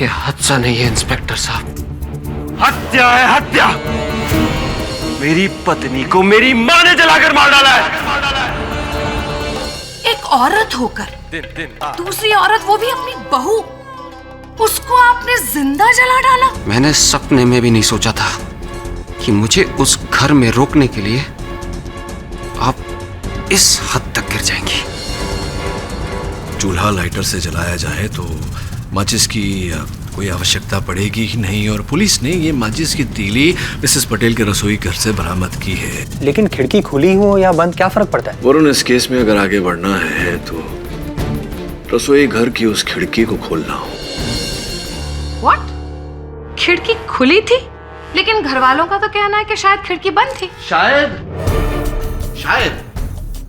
हद सा नहीं है इंस्पेक्टर साहब, हत्या है हत्या। मेरी पत्नी को मेरी मां ने जलाकर मार डाला है। एक औरत होकर दूसरी औरत, वो भी अपनी बहू, उसको आपने जिंदा जला डाला। मैंने सपने में भी नहीं सोचा था कि मुझे उस घर में रोकने के लिए आप इस हद तक गिर जाएंगी। चूल्हा लाइटर से जलाया जाए तो माचिस की कोई आवश्यकता पड़ेगी ही नहीं, और पुलिस ने ये माचिस की तीली मिसेस पटेल के रसोई घर से बरामद की है। लेकिन खिड़की खुली हो या बंद, क्या फर्क पड़ता है? वरुण, इस केस में अगर आगे बढ़ना है तो रसोई घर की उस खिड़की को खोलना हो। What? खिड़की खुली थी, लेकिन घर वालों का तो कहना है कि शायद खिड़की बंद थी। शायद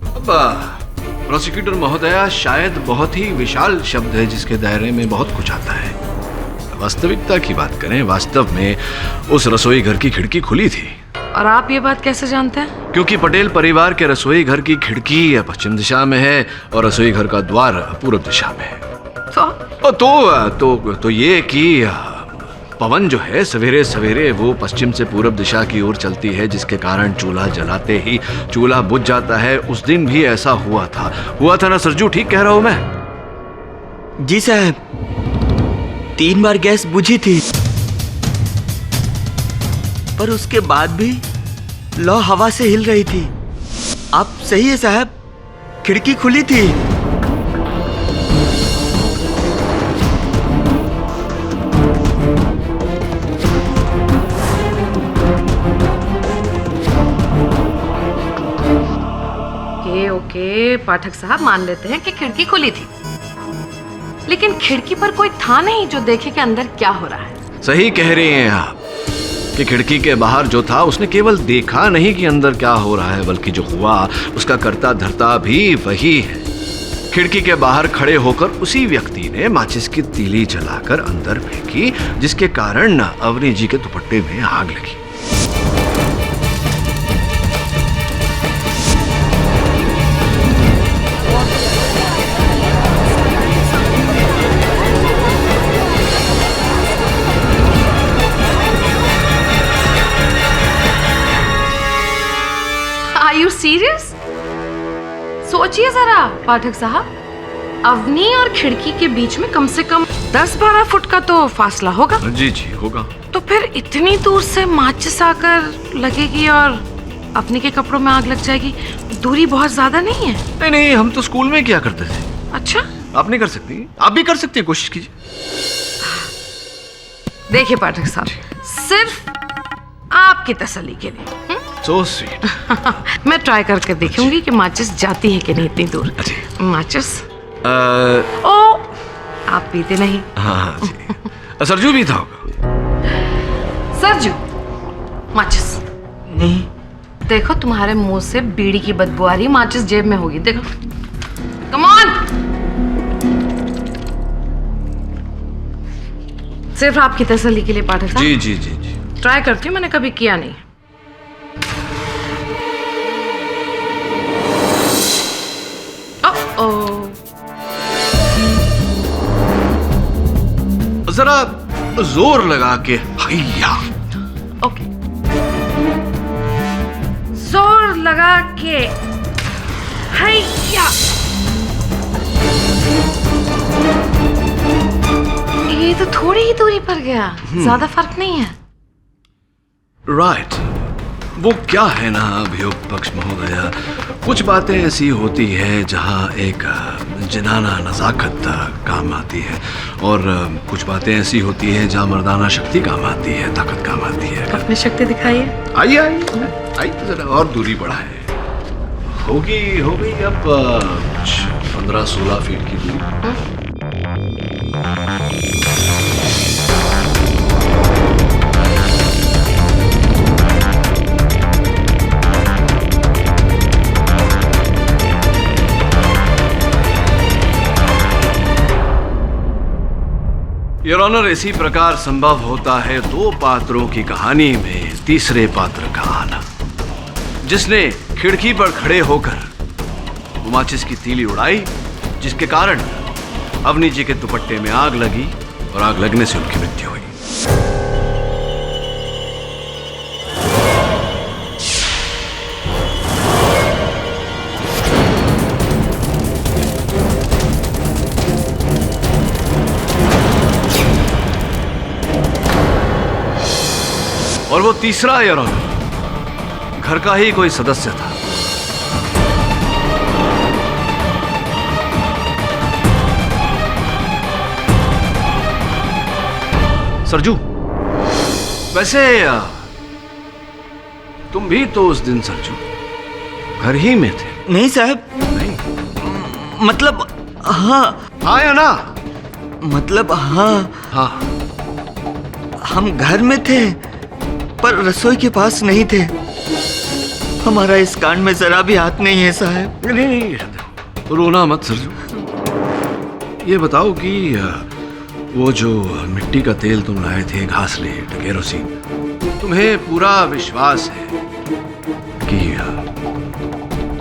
अब प्रोसिक्यूटर महोदया, शायद बहुत ही विशाल शब्द है जिसके दायरे में बहुत कुछ आता है। वास्तविकता की बात करें, वास्तव में उस रसोई घर की खिड़की खुली थी। और आप ये बात कैसे जानते हैं? क्योंकि पटेल परिवार के रसोई घर की खिड़की पश्चिम दिशा में है और रसोई घर का द्वार पूर्व दिशा में है। तो ये कि पवन जो है सवेरे सवेरे वो पश्चिम से पूर्व दिशा की ओर चलती है, जिसके कारण चूल्हा जलाते ही चूल्हा बुझ जाता है। उस दिन भी ऐसा हुआ था ना सरजू? ठीक कह रहा हूं मैं? जी साहब, 3 बार गैस बुझी थी, पर उसके बाद भी लौ हवा से हिल रही थी। आप सही है साहब, खिड़की खुली थी। ओके, पाठक साहब मान लेते हैं कि खिड़की खुली थी, लेकिन खिड़की पर कोई था नहीं जो देखे कि अंदर क्या हो रहा है। सही कह रही हैं आप कि खिड़की के बाहर जो था उसने केवल देखा नहीं कि अंदर क्या हो रहा है, बल्कि जो हुआ उसका कर्ता धर्ता भी वही है। खिड़की के बाहर खड़े होकर उसी व्यक्ति ने माचिस की तीली जलाकर अंदर फेंकी, जिसके कारण अवनी जी के दुपट्टे में आग लगी। Are you serious? सोचिए जरा पाठक साहब, अवनी और खिड़की के बीच में कम से कम 10-12 फुट का तो फासला होगा। जी होगा। तो फिर इतनी दूर से माचिस आकर लगेगी और अवनी के कपड़ों में आग लग जाएगी, दूरी बहुत ज्यादा नहीं है? नहीं, हम तो स्कूल में क्या करते थे। अच्छा, आप नहीं कर सकती? आप भी कर सकती हैं, कोशिश कीजिए। देखिए पाठक साहब, सिर्फ आपकी तसल्ली के लिए So sweet. मैं ट्राई करके देखूंगी कि माचिस जाती है कि नहीं इतनी दूर। माचिस ओ, आप पीते नहीं? हाँ जी। सरजू भी था होगा। सरजू, माचिस नहीं। देखो, तुम्हारे मुंह से बीड़ी की बदबू आ रही, माचिस जेब में होगी। देखो, कम ऑन। सिर्फ आपकी तसल्ली के लिए पाठक साहब। जी। ट्राई करती हूँ, मैंने कभी किया नहीं। जरा जोर लगा के हैया। ओके, जोर लगा के हैया। ये तो थोड़ी ही दूरी पर गया, ज्यादा फर्क नहीं है। राइट। वो क्या है ना अभियुक्त पक्ष महोदया, कुछ बातें ऐसी होती है जहाँ एक जिनाना नजाकत काम आती है, और कुछ बातें ऐसी होती है जहाँ मर्दाना शक्ति काम आती है, ताकत काम आती है। अपनी शक्ति दिखाइए। आई तो जरा और दूरी बढ़ाए। होगी अब कुछ 15-16 फीट की दूरी। योर ऑनर, इसी प्रकार संभव होता है 2 पात्रों की कहानी में तीसरे पात्र का आना, जिसने खिड़की पर खड़े होकर माचिस की तीली उड़ाई, जिसके कारण अवनी जी के दुपट्टे में आग लगी और आग लगने से उनकी मृत्यु हुई। और वो तीसरा योर ऑनर घर का ही कोई सदस्य था। सरजू, वैसे तुम भी तो उस दिन सरजू घर ही में थे। नहीं साहब, नहीं मतलब हाँ। हाँ या ना? मतलब हाँ, हाँ। हम घर में थे पर रसोई के पास नहीं थे। हमारा इस कांड में जरा भी हाथ नहीं है साहब। नहीं, रोना मत सरजू। ये बताओ कि वो जो मिट्टी का तेल तुम लाए थे, घासलेट, केरोसिन, तुम्हें पूरा विश्वास है कि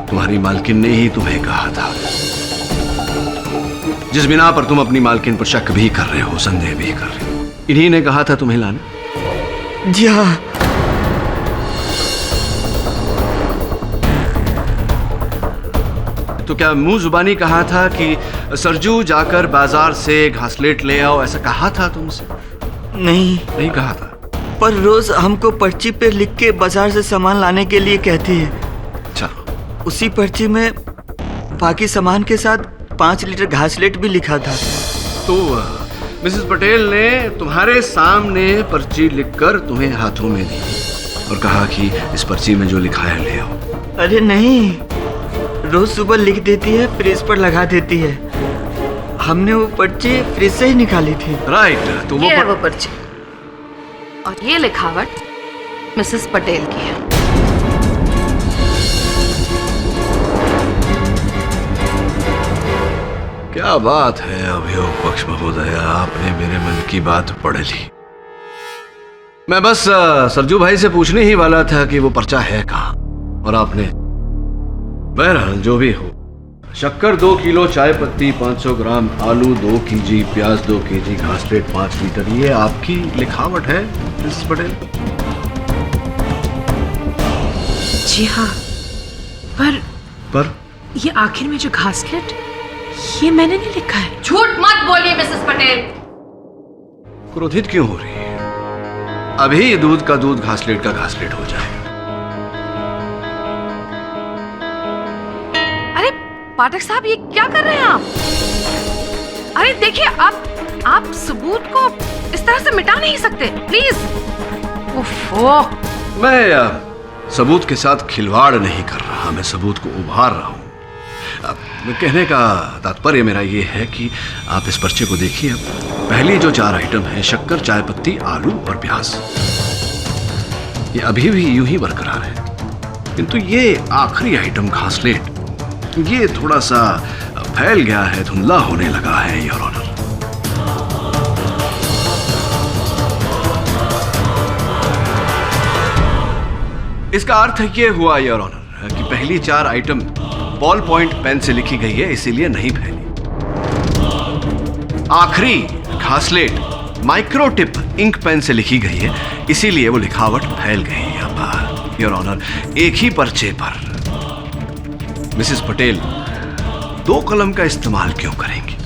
तुम्हारी मालकिन ने ही तुम्हें कहा था, जिस बिना पर तुम अपनी मालकिन पर शक भी कर रहे हो, संदेह भी कर रहे हो, इन्हीं ने कहा था तुम्हें लाने? जी हाँ। तो क्या मुंह जुबानी कहा था कि सरजू जाकर बाजार से घासलेट ले आओ, ऐसा कहा था तुमसे? नहीं कहा था। पर रोज हमको पर्ची पे लिख के बाजार से सामान लाने के लिए कहती है। अच्छा। उसी पर्ची में बाकी सामान के साथ 5 लीटर घासलेट भी लिखा था। तो मिसेस पटेल ने तुम्हारे सामने पर्ची लिखकर तुम्हें हाथों में दी और कहा कि इस पर्ची में जो लिखा है ले आओ। अरे नहीं, रोज सुबह लिख देती है, फ्रिज पर लगा देती है। हमने वो पर्ची फ्रिज से ही निकाली थी। राइट। तो ये है वो पर्ची और ये लिखावट मिसेस पटेल की है। क्या बात है अभियोग पक्ष महोदय, आपने मेरे मन की बात पढ़ ली। मैं बस सरजू भाई से पूछने ही वाला था कि वो पर्चा है कहाँ, और आपने। बहरहाल जो भी हो, शक्कर 2 किलो, चाय पत्ती 500 ग्राम, आलू 2 kg, प्याज 2 kg, घासलेट 5 लीटर, ये आपकी लिखावट है मिसेस पटेल? जी हाँ, पर ये आखिर में जो घासलेट, ये मैंने नहीं लिखा है। झूठ मत बोलिए मिसेस पटेल। क्रोधित क्यों हो रही है? अभी दूध का दूध, घासलेट का घासलेट हो जाएगा। अरे पाठक साहब, ये क्या कर रहे हैं आप? अरे देखिए, आप सबूत को इस तरह से मिटा नहीं सकते, प्लीज। ओफो। मैं सबूत के साथ खिलवाड़ नहीं कर रहा, मैं सबूत को उभार रहा हूं। कहने का तात्पर्य मेरा ये है कि आप इस पर्चे को देखिए। पहली जो 4 आइटम है, शक्कर, चाय पत्ती, आलू और प्याज, ये अभी भी यूं ही बरकरार है, किंतु ये आखिरी आइटम घासलेट, ये थोड़ा सा फैल गया है, धुंधला होने लगा है योर ऑनर। इसका अर्थ ये हुआ योर ऑनर कि पहली 4 आइटम बॉल पॉइंट पेन से लिखी गई है, इसीलिए नहीं फैली। आखिरी घासलेट माइक्रोटिप इंक पेन से लिखी गई है, इसीलिए वो लिखावट फैल गई है। अब योर ऑनर, एक ही पर्चे पर मिसेस पटेल 2 कलम का इस्तेमाल क्यों करेंगी?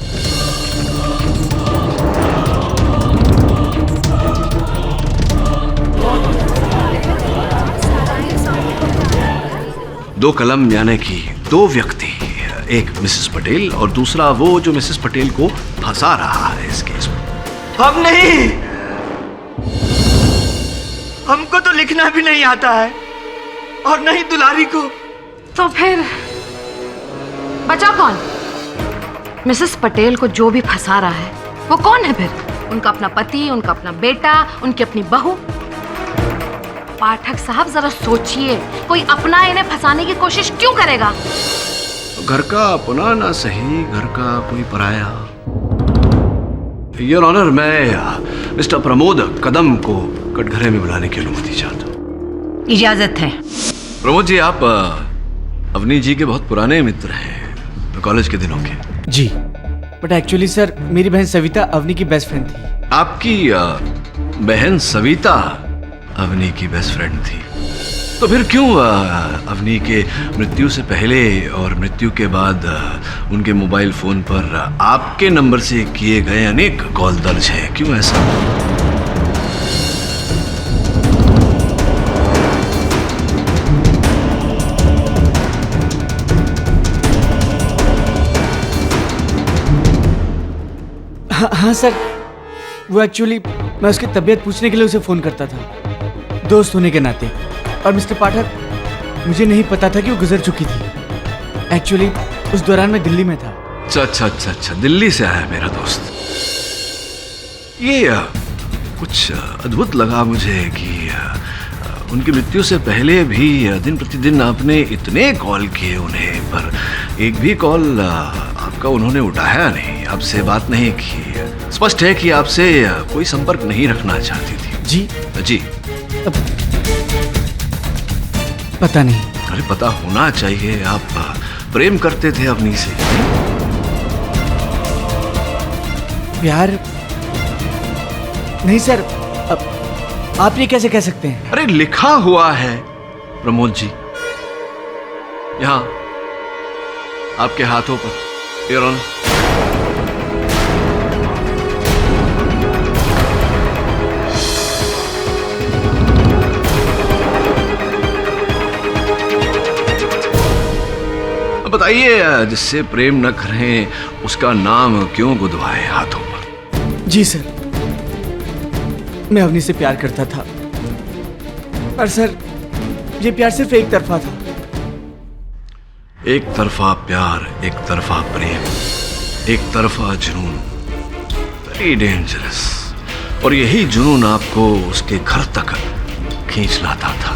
दो कलम यानी कि 2 व्यक्ति, एक मिसेस पटेल और दूसरा वो जो मिसेस पटेल को फंसा रहा है इस केस में। हम नहीं, हमको तो लिखना भी नहीं आता है, और नहीं दुलारी को। तो फिर बचा कौन? मिसेस पटेल को जो भी फंसा रहा है वो कौन है फिर? उनका अपना पति, उनका अपना बेटा, उनकी अपनी बहू। पाठक साहब जरा सोचिए, कोई अपना इन्हें फंसाने की कोशिश क्यों करेगा? घर का अपना ना सही, घर का कोई पराया। योर ऑनर, मैं मिस्टर प्रमोद कदम को कटघरे में बुलाने की अनुमति चाहता हूँ। इजाजत है। प्रमोद जी, आप अवनी जी के बहुत पुराने मित्र हैं, कॉलेज के दिनों के। जी, बट एक्चुअली सर, मेरी बहन सविता अवनी की बेस्ट फ्रेंड थी। आपकी बहन सविता अवनी की बेस्ट फ्रेंड थी, तो फिर क्यों अवनी के मृत्यु से पहले और मृत्यु के बाद उनके मोबाइल फोन पर आपके नंबर से किए गए अनेक कॉल दर्ज हैं? क्यों ऐसा? हाँ सर, वो एक्चुअली मैं उसकी तबीयत पूछने के लिए उसे फ़ोन करता था, दोस्त होने के नाते। और मिस्टर पाठक, मुझे नहीं पता था कि वो गुजर चुकी थी। एक्चुअली उस दौरान मैं दिल्ली में था। अच्छा, दिल्ली से आया मेरा दोस्त। ये कुछ अद्भुत लगा मुझे कि उनकी मृत्यु से पहले भी दिन प्रतिदिन आपने इतने कॉल किए उन्हें, पर एक भी कॉल आपका उन्होंने उठाया नहीं, आपसे बात नहीं की। स्पष्ट है कि आपसे कोई संपर्क नहीं रखना चाहती थी। जी पता नहीं। अरे पता होना चाहिए, आप प्रेम करते थे अवनी से। प्यार नहीं सर, अब आप ये कैसे कह सकते हैं? अरे लिखा हुआ है प्रमोद जी, यहाँ आपके हाथों पर, योर ऑनर। बताइए, जिससे प्रेम न करें उसका नाम क्यों गुदवाए हाथों पर? जी सर, मैं अवनी से प्यार करता था, पर सर ये प्यार सिर्फ एक तरफा था। एक तरफा प्यार, एक तरफा प्रेम, एक तरफा जुनून, वेरी डेंजरस। और यही जुनून आपको उसके घर तक खींच लाता था।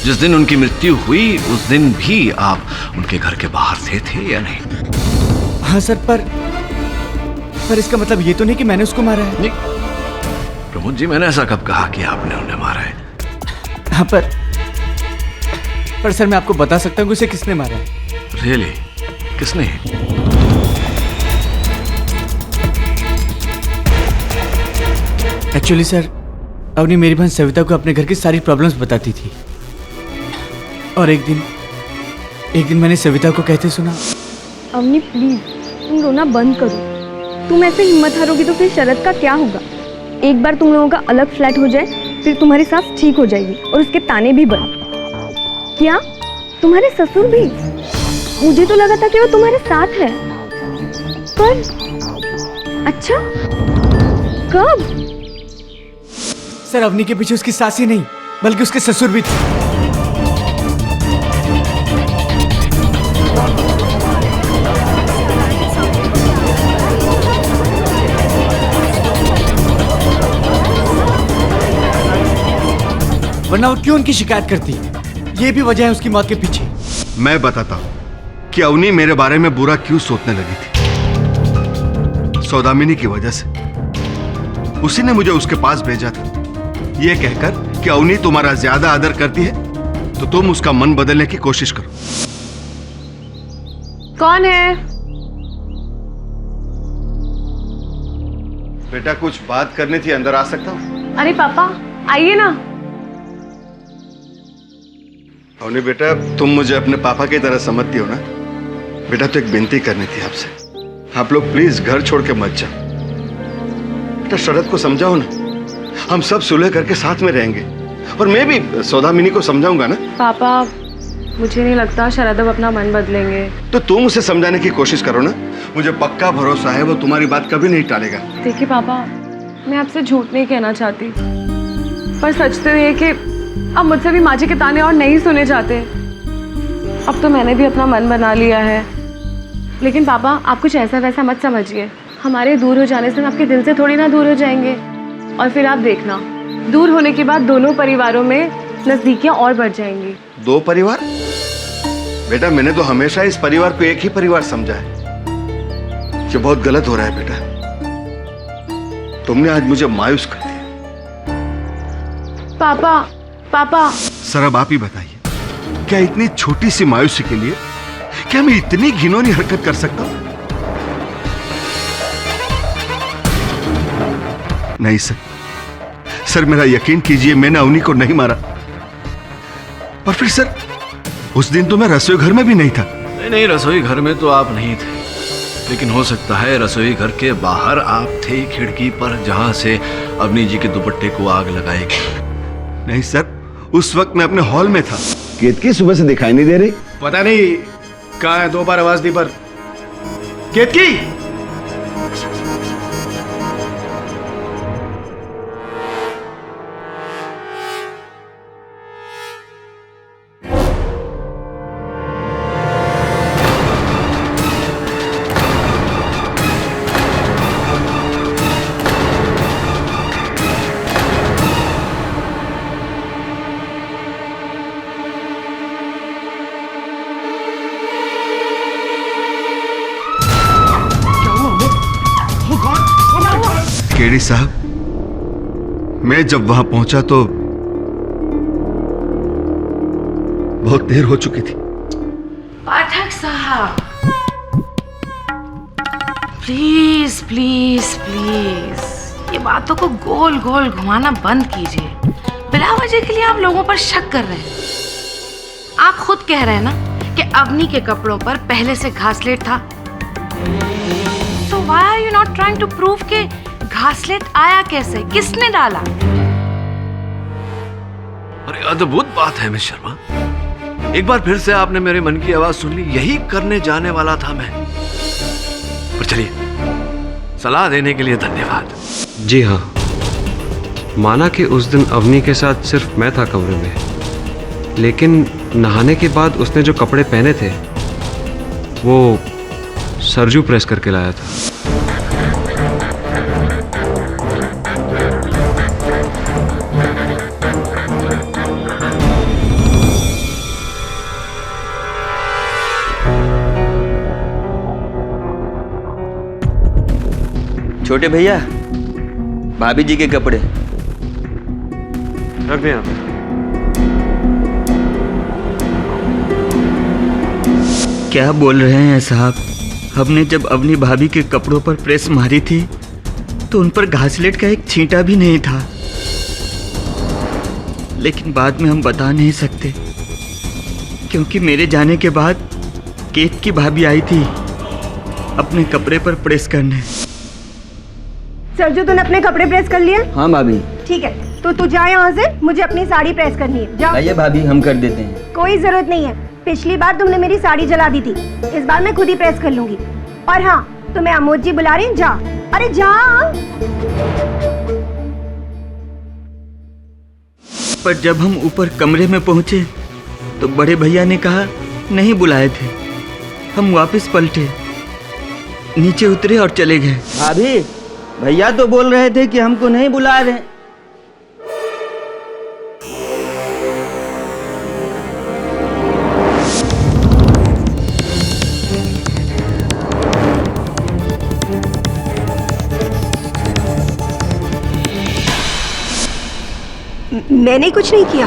जिस दिन उनकी मृत्यु हुई उस दिन भी आप उनके घर के बाहर थे या नहीं? हाँ सर, पर इसका मतलब ये तो नहीं कि मैंने उसको मारा है। नहीं प्रमोद जी, मैंने ऐसा कब कहा कि आपने उन्हें मारा है? हाँ, पर सर मैं आपको बता सकता हूँ कि उसे किसने मारा है। रियली? किसने? एक्चुअली सर, अवनी मेरी बहन सविता को अपने घर की सारी प्रॉब्लम्स बताती थी, और एक दिन मैंने सविता को कहते सुना, अवनी प्लीज तुम रोना बंद करो। तुम ऐसे हिम्मत हारोगी तो फिर शरद का क्या होगा? एक बार तुम लोगों का अलग फ्लैट हो जाए, फिर तुम्हारी सास ठीक हो जाएगी और उसके ताने भी बंद। क्या तुम्हारे ससुर भी? मुझे तो लगा था कि वो तुम्हारे साथ है, पर अच्छा कब? सर अवनी के पीछे उसकी सास ही नहीं बल्कि उसके ससुर भी थे। वरना वो क्यों उनकी शिकायत करती? ये भी वजह है उसकी मौत के पीछे। मैं बताता हूं कि अवनी मेरे बारे में बुरा क्यों सोचने लगी थी। सौदामिनी की वजह से। उसी ने मुझे उसके पास भेजा था, ये कहकर कि अवनी तुम्हारा ज्यादा आदर करती है तो तुम उसका मन बदलने की कोशिश करो। कौन है? बेटा कुछ बात करनी थी, अंदर आ सकता हूँ? अरे पापा आइए ना। अवनी बेटा, तुम मुझे अपने पापा की तरह समझती हो ना? बेटा तो एक विनती करनी थी आपसे, आप लोग प्लीज घर छोड़ के मत जाओ। बेटा शरद को समझाओ ना, हम सब सुलह करके साथ में रहेंगे, और मैं भी सौदामिनी को समझाऊंगा ना। पापा मुझे नहीं लगता शरद अब अपना मन बदलेंगे। तो तुम उसे समझाने की कोशिश करो ना, मुझे पक्का भरोसा है वो तुम्हारी बात कभी नहीं टालेगा। देखिए पापा, मैं आपसे झूठ नहीं कहना चाहती, पर सच तो ये कि अब मुझसे भी माँ जी के ताने और नहीं सुने जाते। अब तो मैंने भी अपना मन बना लिया है। लेकिन पापा आप कुछ ऐसा वैसा मत समझिए, हमारे दूर हो जाने से हम आपके दिल से थोड़ी ना दूर हो जाएंगे। और फिर आप देखना, दूर होने के बाद दोनों परिवारों में नजदीकियां और बढ़ जाएंगी। दो परिवार? बेटा मैंने तो हमेशा इस परिवार को एक ही परिवार समझा है। ये बहुत गलत हो रहा है बेटा, तुमने आज मुझे मायूस कर दिया। पापा सर अब आप ही बताइए, क्या इतनी छोटी सी मायूसी के लिए क्या मैं इतनी घिनौनी हरकत कर सकता हूं? नहीं सर, सर मेरा यकीन कीजिए, मैंने अवनी को नहीं मारा। और फिर सर, उस दिन तो मैं रसोई घर में भी नहीं था। नहीं, रसोई घर में तो आप नहीं थे, लेकिन हो सकता है रसोई घर के बाहर आप थे, खिड़की पर, जहां से अवनी जी के दुपट्टे को आग लगाई गई। नहीं सर, उस वक्त मैं अपने हॉल में था। केतकी सुबह से दिखाई नहीं दे रही। पता नहीं कहाँ है, 2 बार आवाज दी पर। केतकी! केडी साहब, मैं जब वहां पहुंचा तो बहुत देर हो चुकी थी। पाठक साहब, प्लीज प्लीज प्लीज, ये बातों को गोल गोल घुमाना बंद कीजिए। बिला वजह के लिए आप लोगों पर शक कर रहे हैं। आप खुद कह रहे हैं ना कि अवनी के कपड़ों पर पहले से घासलेट था। So why are you not trying to prove के घासलेट आया कैसे, किसने डाला? अरे अद्भुत बात है मिस शर्मा, एक बार फिर से आपने मेरे मन की आवाज सुन ली। यही करने जाने वाला था मैं। पर चलिए, सलाह देने के लिए धन्यवाद। जी हाँ, माना कि उस दिन अवनी के साथ सिर्फ मैं था कमरे में, लेकिन नहाने के बाद उसने जो कपड़े पहने थे वो सरजू प्रेस करके लाया था। छोटे भैया, भाभी जी के कपड़े रख दें आप। क्या बोल रहे हैं साहब? हमने जब अवनी भाभी के कपड़ों पर प्रेस मारी थी तो उन पर घासलेट का एक छींटा भी नहीं था, लेकिन बाद में हम बता नहीं सकते क्योंकि मेरे जाने के बाद केत की भाभी आई थी अपने कपड़े पर प्रेस करने। सरजू, तूने अपने कपड़े प्रेस कर लिए? हाँ भाभी। ठीक है, तो तू जा यहाँ से, मुझे अपनी साड़ी प्रेस करनी है। जा। आइए भाभी, हम कर देते हैं। कोई जरूरत नहीं है, पिछली बार तुमने मेरी साड़ी जला दी थी, इस बार मैं खुद ही प्रेस कर लूंगी। और हाँ, तुम्हें अमोद जी बुला रहे हैं, जा। अरे जा। पर जब हम ऊपर कमरे में पहुंचे तो बड़े भैया ने कहा नहीं बुलाए थे। हम वापस पलटे, नीचे उतरे और चले गए। भाभी, भैया तो बोल रहे थे कि हमको नहीं बुला रहे। मैंने कुछ नहीं किया,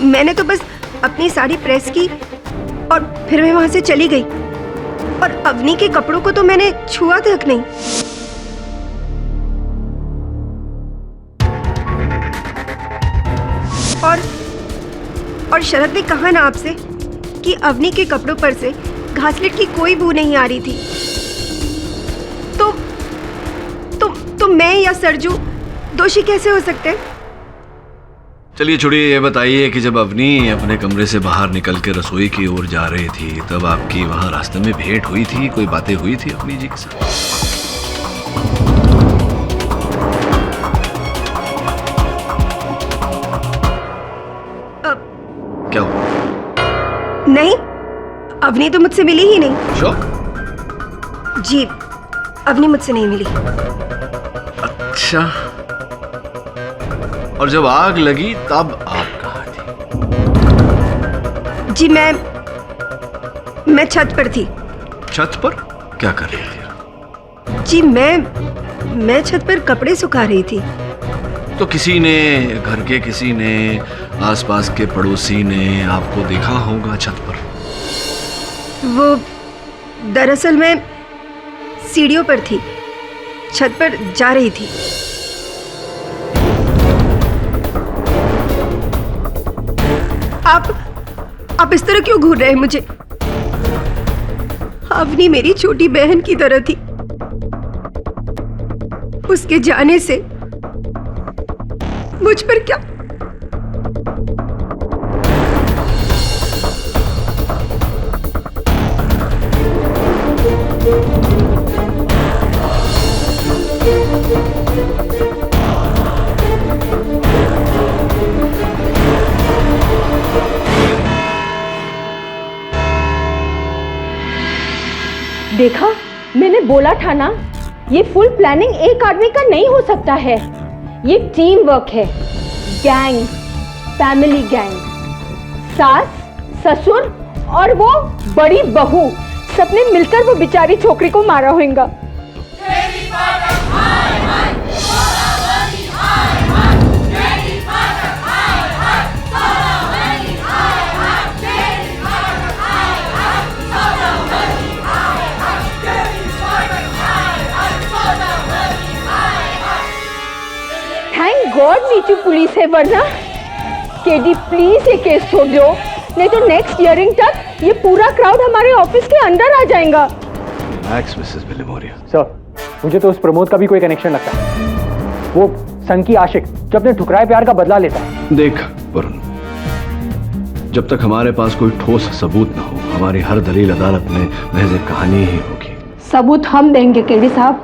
मैंने तो बस अपनी साड़ी प्रेस की और फिर मैं वहां से चली गई। और अवनी के कपड़ों को तो मैंने छुआ तक नहीं। और शरद ने कहा ना आपसे कि अवनी के कपड़ों पर से घासलेट की कोई बू नहीं आ रही थी। तो मैं या सरजू दोषी कैसे हो सकते हैं? चलिए छोड़िए, ये बताइए कि जब अवनी अपने कमरे से बाहर निकल के रसोई की ओर जा रही थी तब आपकी वहां रास्ते में भेंट हुई थी, कोई बातें हुई थी अवनी जी के साथ? क्या हुआ? नहीं, अवनी तो मुझसे मिली ही नहीं। शौक? जी, अवनी मुझसे नहीं मिली। अच्छा, और जब आग लगी तब आप कहाँ थी? जी, मैं छत पर थी। छत पर क्या कर रही थी? जी, मैं छत पर कपड़े सुखा रही थी। तो किसी ने, घर के किसी ने, आसपास के पड़ोसी ने आपको देखा होगा छत पर? वो दरअसल मैं सीढ़ियों पर थी, छत पर जा रही थी। आप इस तरह क्यों घूर रहे हैं मुझे? अवनी मेरी छोटी बहन की तरह थी। उसके जाने से मुझ पर क्या देखा, मैंने बोला था ना, ये फुल प्लानिंग एक आदमी का नहीं हो सकता है। ये टीम वर्क है, गैंग, फैमिली गैंग। सास, ससुर और वो बड़ी बहू सबने मिलकर वो बेचारी छोकरी को मारा होगा। थैंक गॉड नीचू पुलिस है, वरना केडी प्लीज ये केस छोड़ दो, नहीं तो नेक्स्ट हियरिंग तक ये पूरा क्राउड हमारे ऑफिस के अंदर आ जाएगा। मिसेस विलिमोरिया। सर, मुझे तो उस प्रमोद का भी कोई कनेक्शन लगता है। वो सन की आशिक जो अपने ठुकराए प्यार का बदला लेता है। देख वरुण, जब तक हमारे पास कोई ठोस सबूत ना हो, हमारी हर दलील अदालत में महज एक कहानी ही होगी। सबूत हम देंगे केडी साहब।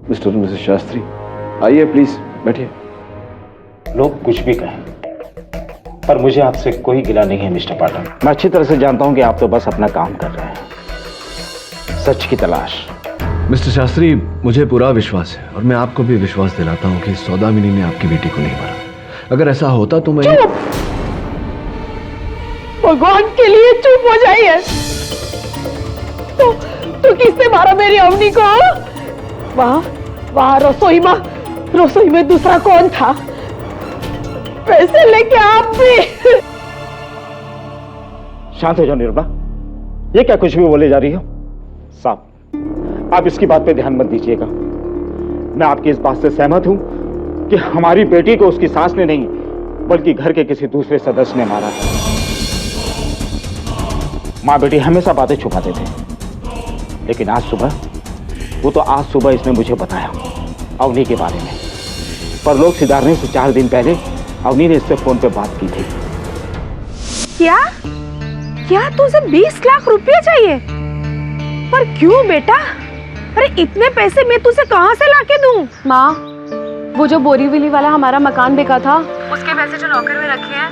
मिस्टर मिसेस शास्त्री, आइए प्लीज बैठिए। लोग कुछ भी कहें, पर मुझे आपसे कोई गिला नहीं है मिस्टर पाठक। मैं अच्छी तरह से जानता हूं कि आप तो बस अपना काम कर रहे हैं, सच की तलाश। मिस्टर शास्त्री, मुझे पूरा विश्वास है और मैं आपको भी विश्वास दिलाता हूं कि सौदामिनी ने आपकी बेटी को नहीं मारा। अगर ऐसा होता तो मैं भगवान के लिए चुप हो जाइए। तो किसने मारा मेरी अवनी को? वहाँ रसोई में दूसरा कौन था? पैसे लेके आप भी। शांत हो जाओ निर्मला, ये क्या कुछ भी बोले जा रही हो? साहब, आप इसकी बात पे ध्यान मत दीजिएगा। मैं आपकी इस बात से सहमत हूं कि हमारी बेटी को उसकी सास ने नहीं, बल्कि घर के किसी दूसरे सदस्य ने मारा है। माँ बेटी हमेशा बातें छुपाते थे, लेकिन आज सुबह इसने मुझे बताया अवनी के बारे में। पर लोग सिधारने से 4 दिन पहले अवनी ने इससे फोन पे बात की थी। क्या तुझे 20 लाख रुपए चाहिए? पर क्यों बेटा? अरे इतने पैसे मैं तुझे कहाँ से लाके दूं? माँ, वो जो बोरीवली वाला हमारा मकान बिका था, उसके पैसे जो लॉकर में रखे हैं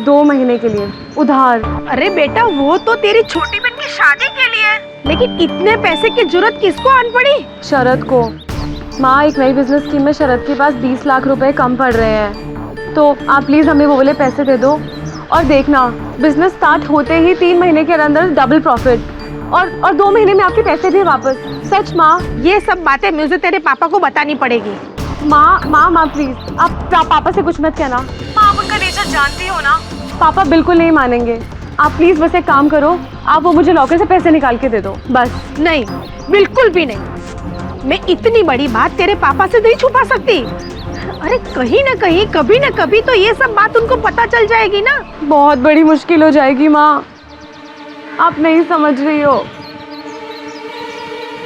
2 महीने के लिए उधार। अरे बेटा, वो तो तेरी छोटी बहन की शादी के लिए, लेकिन इतने पैसे की जरूरत किसको आन पड़ी? शरद को। माँ, एक नई बिजनेस स्कीम में शरद के पास 20 लाख रुपए कम पड़ रहे हैं, तो आप प्लीज हमें वो वाले पैसे दे दो। और देखना, बिजनेस स्टार्ट होते ही 3 महीने के अंदर डबल प्रॉफिट, और 2 महीने में आपके पैसे भी वापस। सच माँ, ये सब बातें मुझे तेरे पापा को बतानी पड़ेगी। माँ प्लीज, आप पापा से कुछ मत कहना। माँ, आप उनका नेचर जानती हो ना, पापा बिल्कुल नहीं मानेंगे। आप प्लीज बस एक काम करो, आप वो मुझे लॉकर से पैसे निकाल के दे दो बस। नहीं, बिल्कुल भी नहीं। मैं इतनी बड़ी बात तेरे पापा से नहीं छुपा सकती। अरे कहीं ना कहीं, कभी ना कभी तो ये सब बात उनको पता चल जाएगी ना। बहुत बड़ी मुश्किल हो जाएगी माँ, आप नहीं समझ रही हो।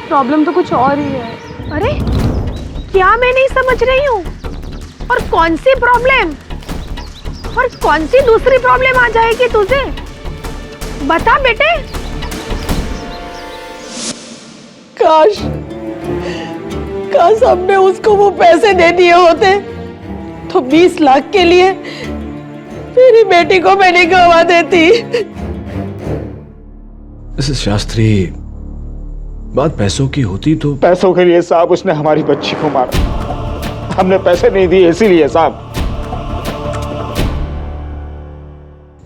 प्रॉब्लम तो कुछ और ही है। अरे क्या मैं नहीं समझ रही हूँ? और कौन सी प्रॉब्लम? और कौन सी दूसरी प्रॉब्लम आ जाएगी तुझे? बता बेटे। काश हमने उसको वो पैसे दे दिए होते तो 20 लाख के लिए मेरी बेटी को मैं नहीं गवा देती। मिसेस शास्त्री, बात पैसों की होती तो। पैसों के लिए साहब उसने हमारी बच्ची को मारा। हमने पैसे नहीं दिए इसीलिए साहब।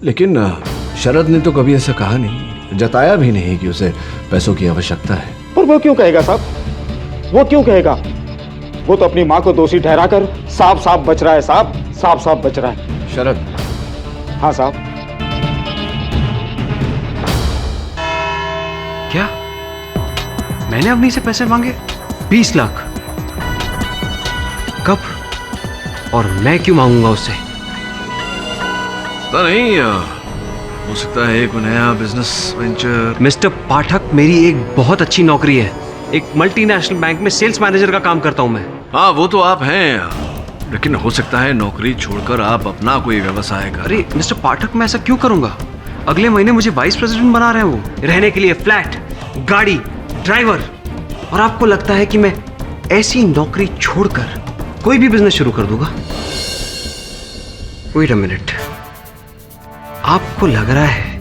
लेकिन शरद ने तो कभी ऐसा कहा नहीं, जताया भी नहीं कि उसे पैसों की आवश्यकता है। पर वो क्यों कहेगा साहब? वो क्यों कहेगा? वो तो अपनी माँ को दोषी ठहराकर साफ बच रहा है साहब, साफ बच रहा है। शरद? हाँ साहब। क्या मैंने अवनी से पैसे मांगे 20 लाख? कब और मैं क्यों मांगूंगा उससे? पता नहीं, हो सकता है कोई नया बिजनेस वेंचर। मिस्टर पाठक, मेरी एक बहुत अच्छी नौकरी है। एक मल्टीनेशनल बैंक में सेल्स मैनेजर का काम करता हूं मैं। हाँ, वो तो आप हैं, लेकिन हो सकता है नौकरी छोड़कर आप अपना कोई व्यवसाय करें। अरे मिस्टर पाठक, मैं ऐसा क्यों करूंगा? अगले महीने मुझे वाइस प्रेसिडेंट बना रहे हैं वो, रहने के लिए फ्लैट, गाड़ी, ड्राइवर। और आपको लगता है कि मैं ऐसी नौकरी छोड़कर कोई भी बिजनेस शुरू कर दूंगा? वेट अ मिनट, आपको लग रहा है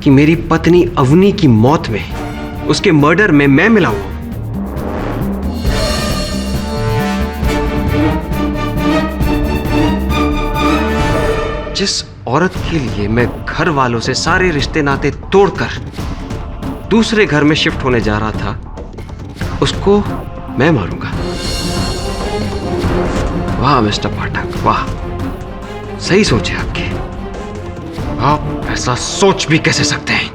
कि मेरी पत्नी अवनी की मौत में, उसके मर्डर में मैं मिला हूं? जिस औरत के लिए मैं घर वालों से सारे रिश्ते नाते तोड़कर दूसरे घर में शिफ्ट होने जा रहा था, उसको मैं मारूंगा। वाह मिस्टर पाठक, वाह, सही सोचे आपके। आप ऐसा सोच भी कैसे सकते हैं?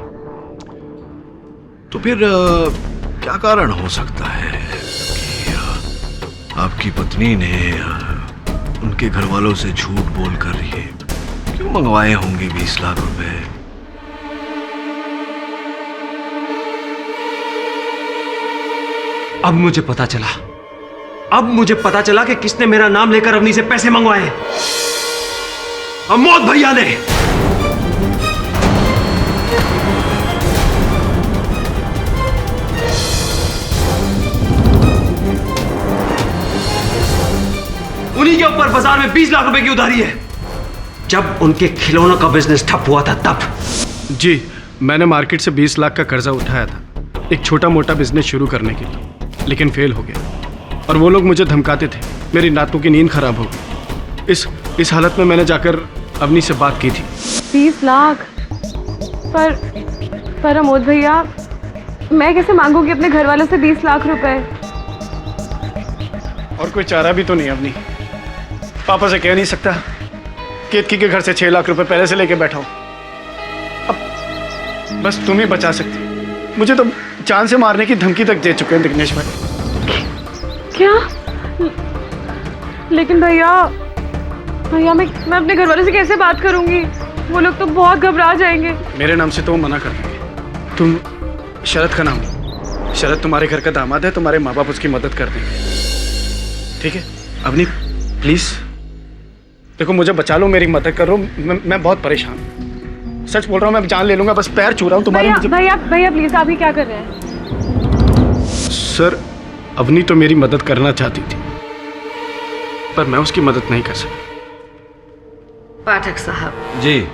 तो फिर क्या कारण हो सकता है कि आपकी पत्नी ने उनके घर वालों से झूठ बोलकर ये क्यों मंगवाए होंगे 20 लाख रुपए? अब मुझे पता चला, कि किसने मेरा नाम लेकर अवनी से पैसे मंगवाए। अमोद भैया ने। उन्हीं के ऊपर बाजार में 20 लाख रुपए की उधारी है। जब उनके खिलौनों का बिजनेस ठप हुआ था तब। जी, मैंने मार्केट से 20 लाख का कर्जा उठाया था एक छोटा मोटा बिजनेस शुरू करने के लिए, लेकिन फेल हो गया। और वो लोग मुझे धमकाते थे, मेरी रातों की नींद खराब हो गई। इस हालत में मैंने जाकर अवनी से बात की थी। 20 लाख? पर अमोद भैया, मैं कैसे मांगूंगी अपने घर वालों से 20 लाख रुपए? और कोई चारा भी तो नहीं अवनी। पापा से कह नहीं सकता केतकी के घर से 6 लाख रुपए पहले से लेके बैठा हूं। अब बस तुम ही बचा सकती। मुझे तो जान से मारने की धमकी तक दे चुके हैं दिग्नेश भाई। क्या? लेकिन भैया मैं अपने घर वालों से कैसे बात करूंगी? वो लोग तो बहुत घबरा जाएंगे। मेरे नाम से तो वो मना कर देंगे। तुम शरद का नाम लो। शरद तुम्हारे घर का दामाद है, तुम्हारे माँ बाप उसकी मदद कर देंगे। ठीक है अवनी, प्लीज देखो, मुझे बचा लो, मेरी मदद करो। मैं बहुत परेशान हूँ, सच बोल रहा हूँ। मैं जान ले लूंगा, बस पैर छू रहा हूँ तुम्हारे। भैया प्लीज, आप ही क्या कर रहे हैं? सर, अवनी तो मेरी मदद करना चाहती थी, पर मैं उसकी मदद नहीं कर सका। पाठक साहब जी,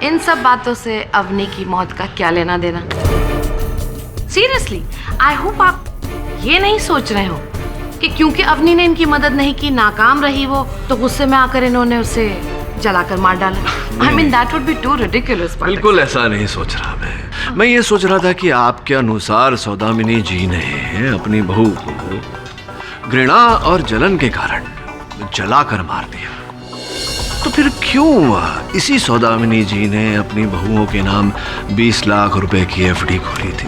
इन सब बातों से अवनी की मौत का क्या लेना देना? सीरियसली, आई होप आप ये नहीं सोच रहे हो कि क्योंकि अवनी ने इनकी मदद नहीं की, नाकाम रही वो, तो गुस्से में आकर इन्होंने उसे जलाकर मार डाला। I mean that would be too ridiculous. बिल्कुल ऐसा नहीं सोच रहा मैं ये सोच रहा था कि आपके अनुसार सौदामिनी जी ने अपनी बहू को घृणा और जलन के कारण जलाकर मार दिया, तो फिर क्यों इसी सौदामिनी जी ने अपनी बहुओं के नाम 20 लाख रुपए की एफडी खोली थी?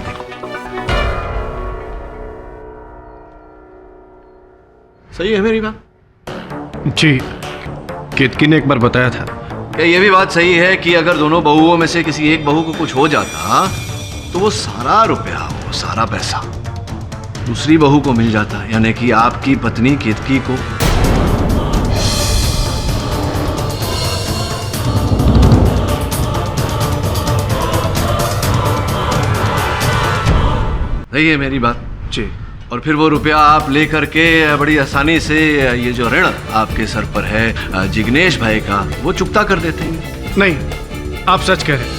सही है मेरी बात? जी, केतकी ने एक बार बताया था। क्या ये भी बात सही है कि अगर दोनों बहुओं में से किसी एक बहू को कुछ हो जाता तो वो सारा रुपया, वो सारा पैसा दूसरी बहू को मिल जाता, यानी कि आपकी पत्नी केतकी को? सही है मेरी बात? जी। और फिर वो रुपया आप लेकर के बड़ी आसानी से ये जो ऋण आपके सर पर है जिग्नेश भाई का, वो चुकता कर देते हैं। नहीं, आप सच कह रहे हैं।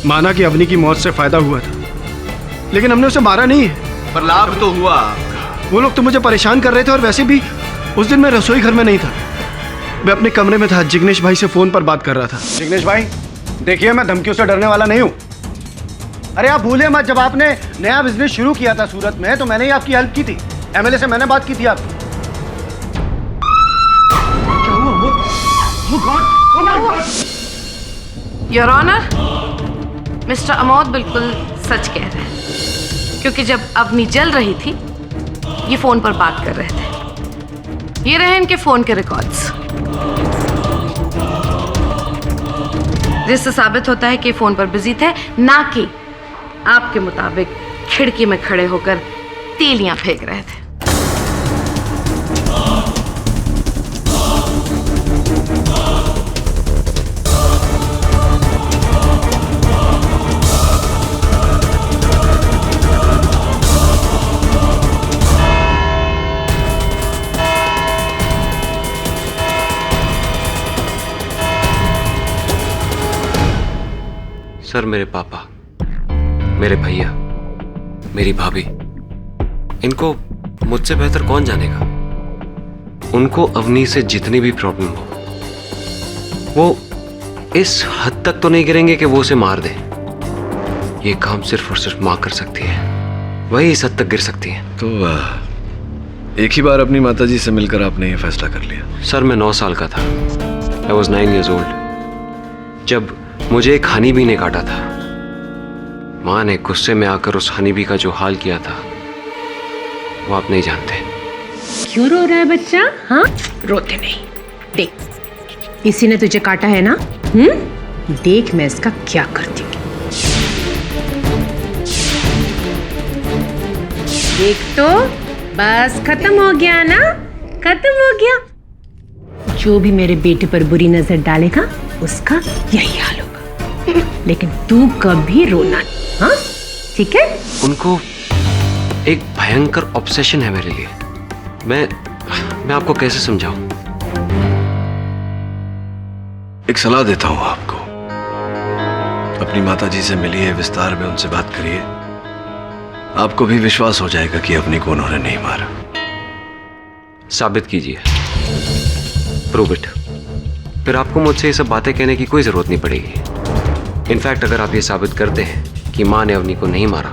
माना कि अवनी की मौत से फायदा हुआ था, लेकिन हमने उसे मारा नहीं है। पर लाभ तो हुआ आपका। वो लोग तो मुझे परेशान कर रहे थे, और वैसे भी उस दिन मैं रसोई घर में नहीं था, मैं अपने कमरे में था, जिग्नेश भाई से फोन पर बात कर रहा था। जिग्नेश भाई, देखिए, मैं धमकियों से डरने वाला नहीं हूँ। अरे आप भूले मत, जब आपने नया बिजनेस शुरू किया था सूरत में, तो मैंने ही आपकी हेल्प की थी। एमएलए से मैंने बात की थी आपकी। क्या हुआ? योर ऑनर, मिस्टर अमोद बिल्कुल सच कह रहे हैं, क्योंकि जब अवनी जल रही थी ये फोन पर बात कर रहे थे। ये रहे इनके फोन के रिकॉर्ड्स, जिससे साबित होता है कि फोन पर बिजी थे, ना कि आपके मुताबिक खिड़की में खड़े होकर तीलियां फेंक रहे थे। सर, मेरे पापा, मेरे भैया, मेरी भाभी, इनको मुझसे बेहतर कौन जानेगा। उनको अवनी से जितनी भी प्रॉब्लम हो, वो इस हद तक तो नहीं गिरेंगे कि वो उसे मार दे। ये काम सिर्फ और सिर्फ माँ कर सकती है, वही इस हद तक गिर सकती है। तो एक ही बार अपनी माताजी से मिलकर आपने ये फैसला कर लिया? सर, मैं 9 साल का था। I was 9 years old जब मुझे एक हनी बी ने काटा था। माँ ने गुस्से में आकर उस हनी बी का जो हाल किया था वो आप नहीं जानते। क्यों रो रहा है बच्चा? हाँ, रोते नहीं। देख, इसी ने तुझे काटा है ना? देख मैं इसका क्या करती हूँ। देख तो, बस खत्म हो गया ना, खत्म हो गया। जो भी मेरे बेटे पर बुरी नजर डालेगा उसका यही हाल होगा। लेकिन तू कभी रोना नहीं, हाँ? ठीक है? उनको एक भयंकर ऑब्सेशन है मेरे लिए। मैं आपको कैसे समझाऊं? एक सलाह देता हूं आपको। अपनी माताजी से मिलिए, विस्तार में उनसे बात करिए। आपको भी विश्वास हो जाएगा कि अवनी को उन्होंने नहीं मारा। साबित कीजिए, प्रूव इट। फिर आपको मुझसे ये सब बातें कहने की कोई जरूरत नहीं पड़ेगी। इनफैक्ट अगर आप ये साबित करते हैं कि माँ ने अवनी को नहीं मारा,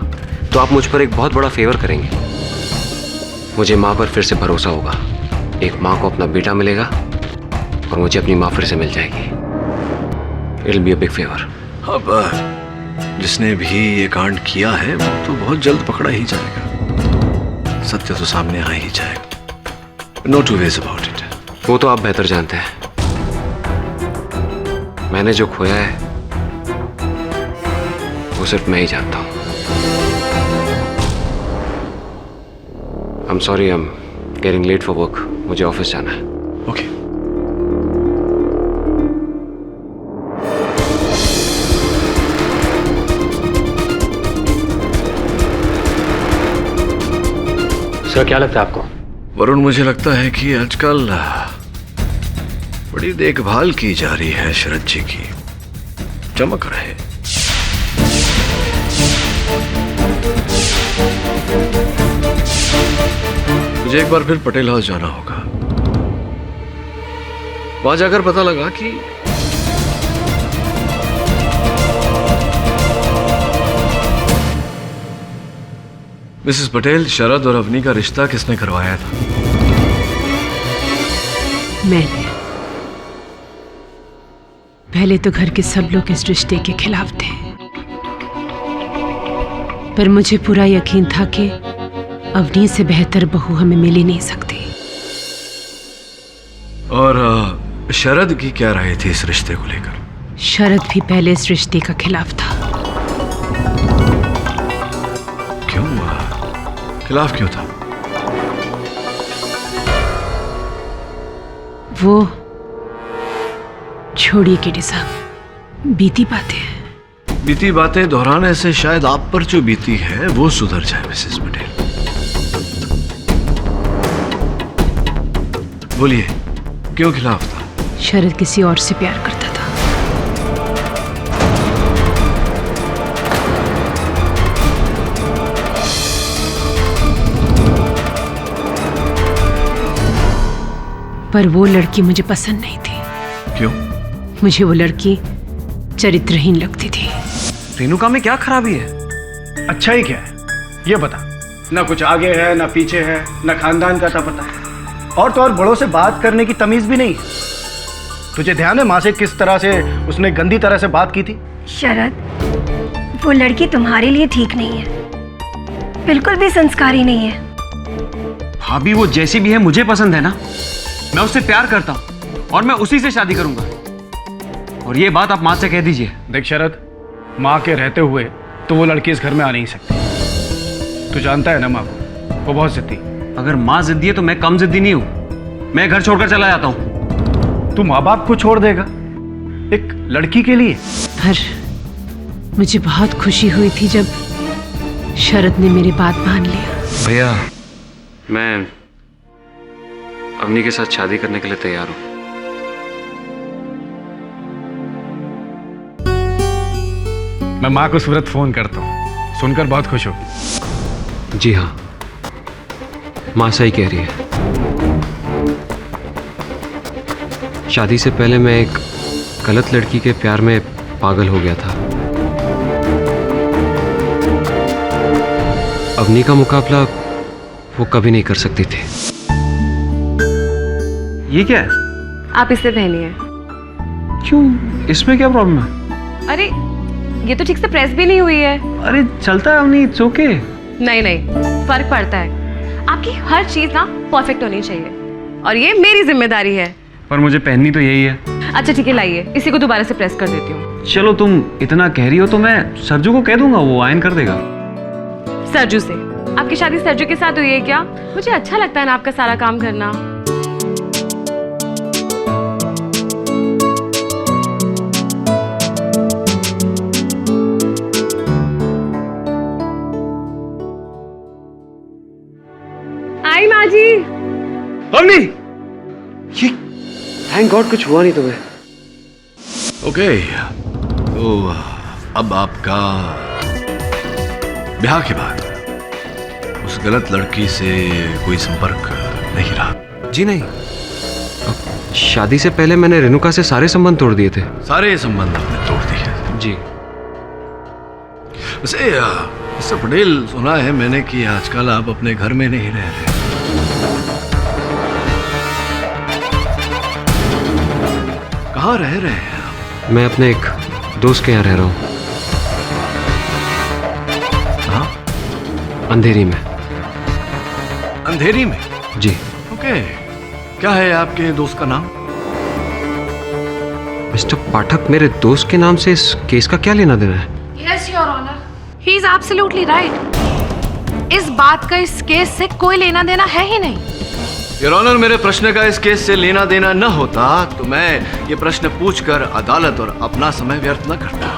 तो आप मुझ पर एक बहुत बड़ा फेवर करेंगे। मुझे माँ पर फिर से भरोसा होगा। एक माँ को अपना बेटा मिलेगा और मुझे अपनी माँ फिर से मिल जाएगी। It will be a big favour. अब जिसने भी ये कांड किया है वो तो बहुत जल्द पकड़ा ही जाएगा। सत्य तो सामने आ ही जाएगा। No two ways about it. वो तो आप बेहतर जानते हैं। मैंने जो खोया है वो सिर्फ मैं ही जानता हूं। I'm sorry, I'm getting late for work. मुझे ऑफिस जाना है। ओके। सर, क्या लगता है आपको? वरुण, मुझे लगता है कि आजकल बड़ी देखभाल की जा रही है शरद जी की। चमक रहे। मुझे एक बार फिर पटेल हाउस जाना होगा। वहां जाकर पता लगा कि मिसेस पटेल, शरद और अवनी का रिश्ता किसने करवाया था? मैंने। पहले तो घर के सब लोग इस रिश्ते के खिलाफ थे, पर मुझे पूरा यकीन था कि अवनी से बेहतर बहू हमें मिल ही नहीं सकती। और शरद की क्या राय थी इस रिश्ते को लेकर? शरद भी पहले इस रिश्ते का खिलाफ था। क्यों? खिलाफ क्यों था? वो छोड़िए केडी साहब, बीती बातें हैं। बीती बातें दोहराने से शायद आप पर जो बीती है वो सुधर जाए मिसेस पटेल। बोलिए, क्यों खिलाफ था? शरद किसी और से प्यार करता था। पर वो लड़की मुझे पसंद नहीं थी। क्यों? मुझे वो लड़की चरित्रहीन लगती थी। रेणुका में क्या खराबी है? अच्छा ही क्या है ये बता। ना कुछ आगे है, ना पीछे है, ना खानदान का था पता है, और तो और बड़ों से बात करने की तमीज भी नहीं। तुझे ध्यान है माँ से किस तरह से उसने गंदी तरह से बात की थी? शरद, वो लड़की तुम्हारे लिए ठीक नहीं है, बिल्कुल भी संस्कारी नहीं है। भाभी वो जैसी भी है मुझे पसंद है ना, मैं उससे प्यार करता हूँ और मैं उसी से शादी करूंगा। और ये बात आप माँ से कह दीजिए। देख शरद, माँ के रहते हुए तो वो लड़की इस घर में आ नहीं सकती। तू जानता है ना माँ को, वो बहुत जिद्दी। अगर माँ जिद्दी है तो मैं कम जिद्दी नहीं हूँ। मैं घर छोड़कर चला जाता हूँ। तू माँ बाप को छोड़ देगा एक लड़की के लिए? पर मुझे बहुत खुशी हुई थी जब शरद ने मेरी बात मान लिया। भैया, मैं अवनी के साथ शादी करने के लिए तैयार हूँ। मैं माँ को सूरत फोन करता हूँ, सुनकर बहुत खुश हो। जी हाँ, माँ सही कह रही है। शादी से पहले मैं एक गलत लड़की के प्यार में पागल हो गया था। अवनी का मुकाबला वो कभी नहीं कर सकती थी। ये क्या है? आप इसे पहनिए। क्यों, इसमें क्या प्रॉब्लम है? अरे ये तो ठीक से प्रेस भी नहीं हुई है। अरे चलता है अवनी, इट्स ओके। नहीं नहीं, फर्क पड़ता है। आपकी हर चीज ना परफेक्ट होनी चाहिए और ये मेरी जिम्मेदारी है। पर मुझे पहननी तो यही है। अच्छा ठीक है, लाइए, इसी को दोबारा से प्रेस कर देती हूँ। चलो तुम इतना कह रही हो तो मैं सरजू को कह दूंगा, वो आयन कर देगा। सरजू से? आपकी शादी सरजू के साथ हुई है क्या? मुझे अच्छा लगता है ना आपका सारा काम करना। आई माँ जी। अवनी, ये थैंक गॉड कुछ हुआ नहीं तुम्हें। ओके, तो अब आपका ब्याह के बाद उस गलत लड़की से कोई संपर्क नहीं रहा? जी नहीं, अब शादी से पहले मैंने रेणुका से सारे संबंध तोड़ दिए थे। सारे संबंध आपने तोड़ दिए? जी। वैसे मिस्टर पटेल, सुना है मैंने कि आजकल आप अपने घर में नहीं रह रहे। कहाँ रह रहे हैं आप? मैं अपने एक दोस्त के यहाँ रह रहा हूँ। कहाँ? अंधेरी में। अंधेरी में? जी। ओके, क्या है आपके दोस्त का नाम? मिस्टर पाठक, मेरे दोस्त के नाम से इस केस का क्या लेना देना है? Yes, Your Honor. He is absolutely right. इस बात का इस केस से कोई लेना देना है ही नहीं। योर ऑनर, मेरे प्रश्न का इस केस से लेना देना न होता तो मैं ये प्रश्न पूछकर अदालत और अपना समय व्यर्थ न करता।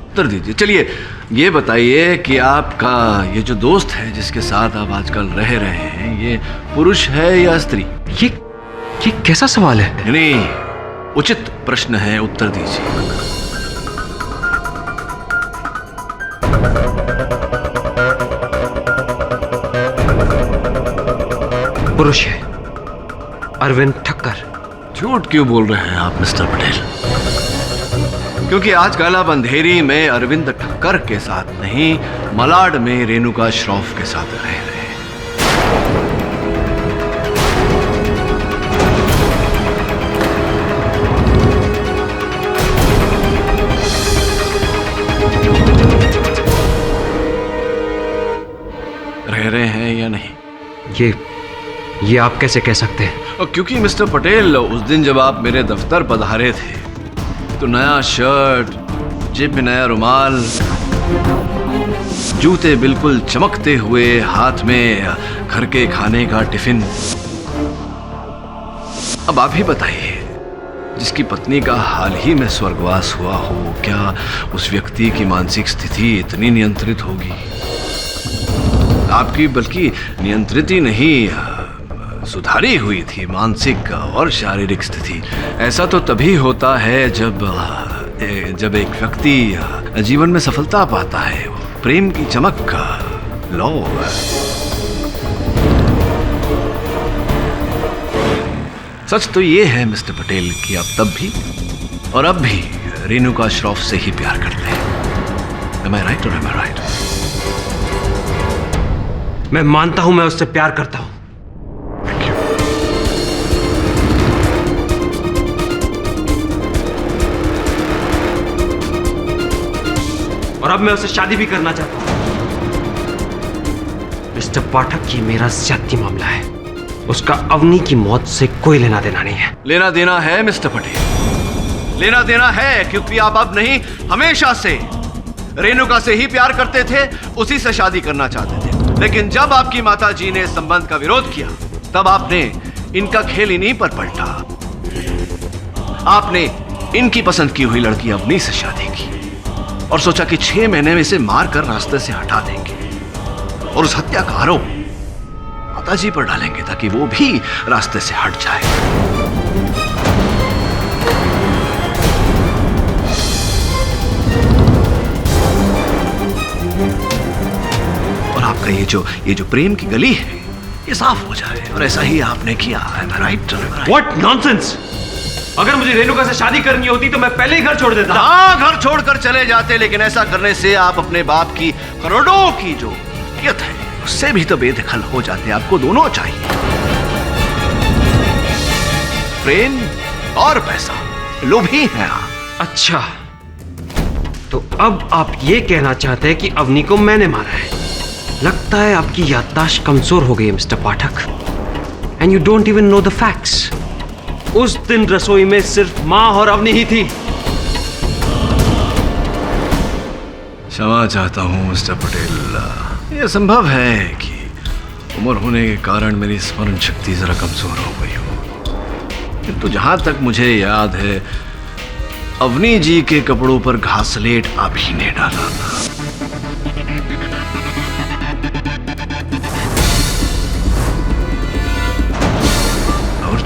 उत्तर दीजिए। चलिए ये बताइए कि आपका ये जो दोस्त है जिसके साथ आप आजकल रह रहे हैं, ये पुरुष है या स्त्री? ये कैसा सवाल है? नहीं, उचित प्रश्न है, उत्तर दीजिए। पुरुष है, अरविंद ठक्कर। झूठ क्यों बोल रहे हैं आप मिस्टर पटेल? क्योंकि आजकल आप अंधेरी में अरविंद ठक्कर के साथ नहीं, मलाड में रेणुका श्रॉफ के साथ रह रहे हैं। रह रहे हैं या नहीं? ये आप कैसे कह सकते हैं? क्योंकि मिस्टर पटेल, उस दिन जब आप मेरे दफ्तर पधारे थे तो नया शर्ट, जेब में नया रुमाल, जूते बिल्कुल चमकते हुए, हाथ में घर के खाने का टिफिन। अब आप ही बताइए, जिसकी पत्नी का हाल ही में स्वर्गवास हुआ हो, क्या उस व्यक्ति की मानसिक स्थिति इतनी नियंत्रित होगी? आपकी बल्कि नियंत्रित ही नहीं, सुधारी हुई थी मानसिक और शारीरिक स्थिति। ऐसा तो तभी होता है जब एक व्यक्ति जीवन में सफलता पाता है, प्रेम की चमक का लौ। सच तो ये है मिस्टर पटेल कि आप तब भी और अब भी रेणुका श्रॉफ से ही प्यार करते हैं। Am I right or am I right? मैं मानता हूं मैं उससे प्यार करता हूं। और अब मैं उससे शादी भी करना चाहता हूं। मिस्टर मिस्टर पाठक, ये मेरा ज्यादती मामला है। उसका अवनी की मौत से कोई लेना देना नहीं है। लेना देना है मिस्टर पटेल, लेना देना है, क्योंकि आप अब नहीं हमेशा से रेणुका से ही प्यार करते थे, उसी से शादी करना चाहते थे। लेकिन जब आपकी माता जी ने इस संबंध का विरोध किया, तब आपने इनका खेल इन्हीं पर पलटा। आपने इनकी पसंद की हुई लड़की अवनी से शादी की और सोचा कि 6 महीने में इसे मार कर रास्ते से हटा देंगे और उस हत्या का आरोप माताजी पर डालेंगे ताकि वो भी रास्ते से हट जाए। और आपका ये जो प्रेम की गली है, ये साफ हो जाए, और ऐसा ही आपने किया। राइट? What nonsense! अगर मुझे रेणुका से शादी करनी होती तो मैं पहले ही घर छोड़ देता। हाँ, घर छोड़कर चले जाते, लेकिन ऐसा करने से आप अपने बाप की करोड़ों की जो इज्जत है उससे भी तो बेदखल हो जाते। आपको दोनों चाहिए, प्रेम और पैसा, लोभी हैं आप। अच्छा, तो अब आप ये कहना चाहते हैं कि अवनी को मैंने मारा है। लगता है आपकी याददाश्त कमजोर हो गई mister Pathak, and you don't even know the facts. उस दिन रसोई में सिर्फ मां और अवनी ही थी। क्षमा चाहता हूं मिस्टर पटेल, यह संभव है कि उम्र होने के कारण मेरी स्मरण शक्ति जरा कमजोर हो गई हो, किंतु जहां तक मुझे याद है, अवनी जी के कपड़ों पर घासलेट आप ही ने डाला था।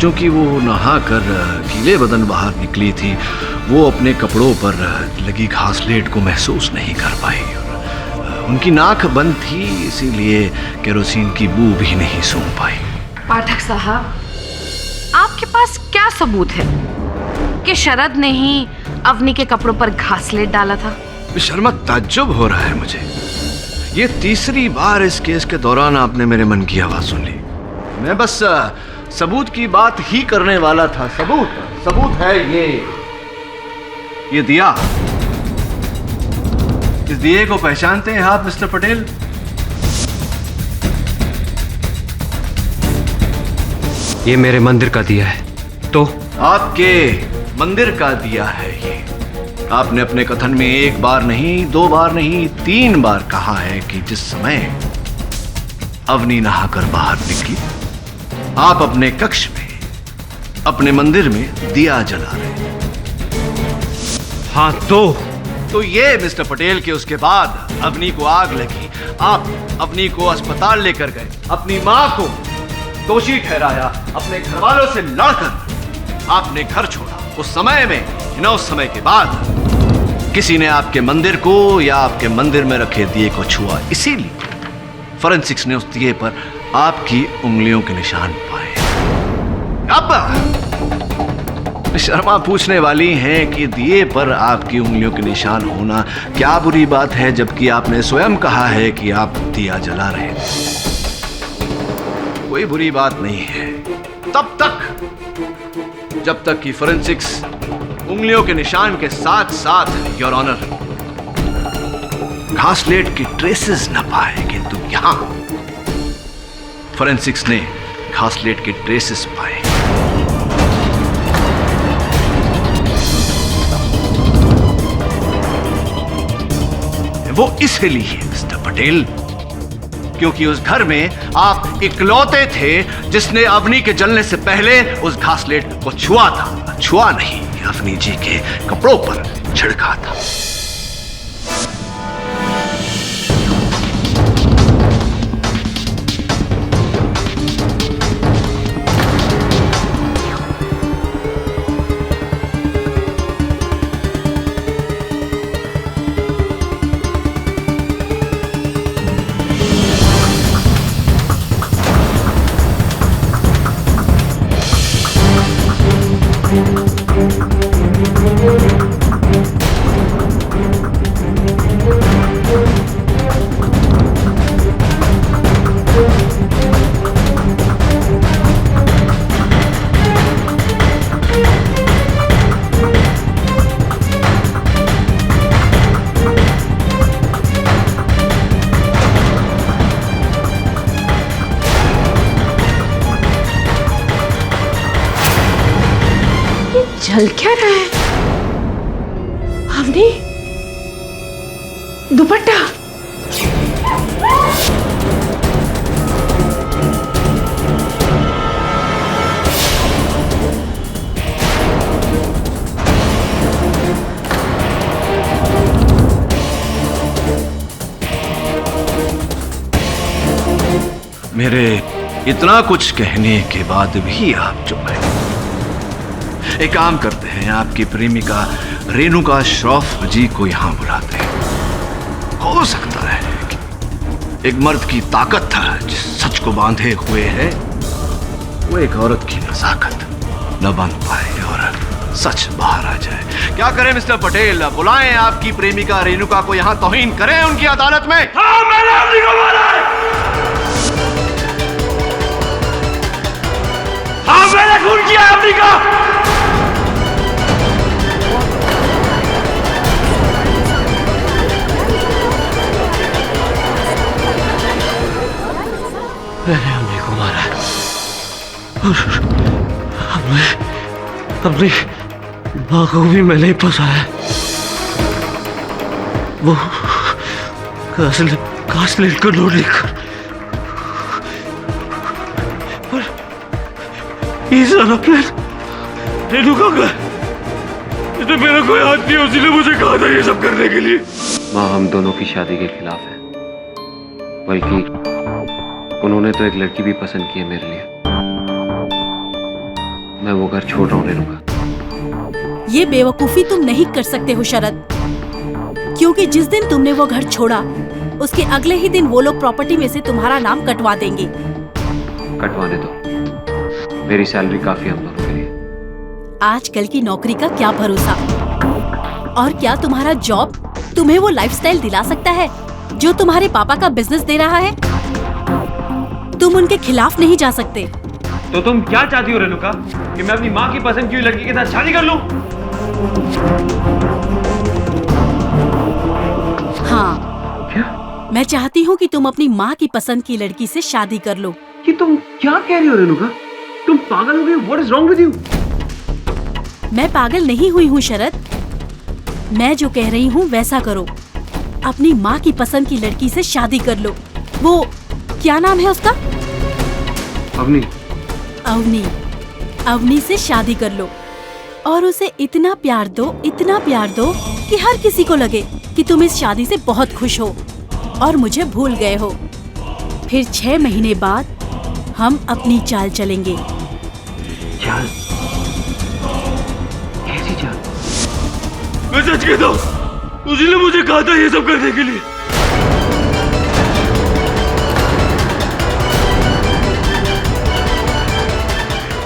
क्योंकि वो नहा कर गीले बदन बाहर निकली थी, वो अपने कपड़ों पर लगी घासलेट को महसूस नहीं कर पाई। और उनकी नाक बंद थी, इसीलिए केरोसिन की बू भी नहीं सूंघ पाई। पाठक साहब, आपके पास क्या सबूत है कि शरद ने ही अवनी के कपड़ों पर घासलेट डाला था? शर्मा, ताज्जुब हो रहा है मुझे। ये तीसरी बार इस केस के दौरान आपने मेरे मन की आवाज सुन ली। मैं बस सबूत की बात ही करने वाला था। सबूत है ये दिया। इस दिए को पहचानते हैं आप मिस्टर पटेल? ये मेरे मंदिर का दिया है। तो आपके मंदिर का दिया है ये। आपने अपने कथन में 1 बार नहीं, 2 बार नहीं, 3 बार कहा है कि जिस समय अवनी नहाकर बाहर निकली, आप अपने कक्ष में, अपने मंदिर में दिया जला रहे। हाँ, तो ये मिस्टर पटेल के उसके बाद अवनी को आग लगी, आप अवनी को अस्पताल लेकर गए, अपनी मां को दोषी ठहराया, अपने घर वालों से लड़कर आपने घर छोड़ा। उस समय में न उस समय के बाद किसी ने आपके मंदिर को या आपके मंदिर में रखे दिए को छुआ, इसीलिए फॉरेंसिक्स ने उस दिए पर आपकी उंगलियों के निशान पाए। अब शर्मा पूछने वाली हैं कि दिए पर आपकी उंगलियों के निशान होना क्या बुरी बात है, जबकि आपने स्वयं कहा है कि आप दिया जला रहे थे। कोई बुरी बात नहीं है तब तक जब तक कि फॉरेंसिक्स उंगलियों के निशान के साथ साथ, योर ऑनर, घासलेट की ट्रेसेस न पाए। किंतु यहां फॉरेंसिक्स ने घासलेट के ट्रेसेस पाए। वो इसलिए मिस्टर पटेल क्योंकि उस घर में आप इकलौते थे जिसने अवनी के जलने से पहले उस घासलेट को छुआ था। छुआ नहीं, अवनी जी के कपड़ों पर छिड़का था। चल क्या रहा है? अवनी, दुपट्टा। मेरे इतना कुछ कहने के बाद भी आप चुप हैं। एक काम करते हैं, आपकी प्रेमिका रेणुका श्रॉफ जी को यहां बुलाते हैं। हो सकता है कि एक मर्द की ताकत था जिस सच को बांधे हुए है, वो एक औरत की नजाकत न बांध पाए और सच बाहर आ जाए। क्या करें मिस्टर पटेल? बुलाएं आपकी प्रेमिका रेणुका को यहां, तौहीन करें उनकी अदालत में। हाँ, मैंने अपनी को बोला है। हाँ, मैंने खून किया है अपनी का। मैंने अम्मी को मारा और अपनी माँ को भी मैंने ही फंसाया। वो कास्लेट को नोट लिखकर ये सारा प्लान रेणुका का, इसमें मेरा कोई हाथ नहीं, उसी ने मुझे कहा था ये सब करने के लिए। माँ हम दोनों की शादी के खिलाफ है, बल्कि उन्होंने तो एक लड़की भी पसंद की है मेरे लिए। मैं वो घर छोड़ रहा हूँ रेणुका। ये बेवकूफी तुम नहीं कर सकते हो शरद, क्योंकि जिस दिन तुमने वो घर छोड़ा उसके अगले ही दिन वो लोग प्रॉपर्टी में से तुम्हारा नाम कटवा देंगे। कटवाने दो, मेरी सैलरी काफी हम दोनों के लिए। आजकल की नौकरी का क्या भरोसा, और क्या तुम्हारा जॉब तुम्हें वो लाइफस्टाइल दिला सकता है जो तुम्हारे पापा का बिजनेस दे रहा है? तुम उनके खिलाफ नहीं जा सकते। तो तुम क्या चाहती हो रेणुका, कि मैं अपनी माँ की पसंद की हुई लड़की के साथ शादी कर लूं? हाँ, क्या? मैं चाहती हूँ कि तुम अपनी माँ की पसंद की लड़की से शादी कर लो। कि तुम क्या कह रही हो रेणुका? तुम पागल हो गई? What is wrong with you? मैं पागल नहीं हुई हूँ शरद, मैं जो कह रही हूँ वैसा करो। अपनी माँ की पसंद की लड़की से शादी कर लो। वो क्या नाम है उसका? अवनी। अवनी, अवनी से शादी कर लो और उसे इतना प्यार दो, इतना प्यार दो कि हर किसी को लगे कि तुम इस शादी से बहुत खुश हो और मुझे भूल गए हो। फिर 6 महीने बाद हम अपनी चाल चलेंगे। चाल? कैसी चाल? मैं सच कहता हूँ, उसी ने मुझे कहा था ये सब करने के लिए।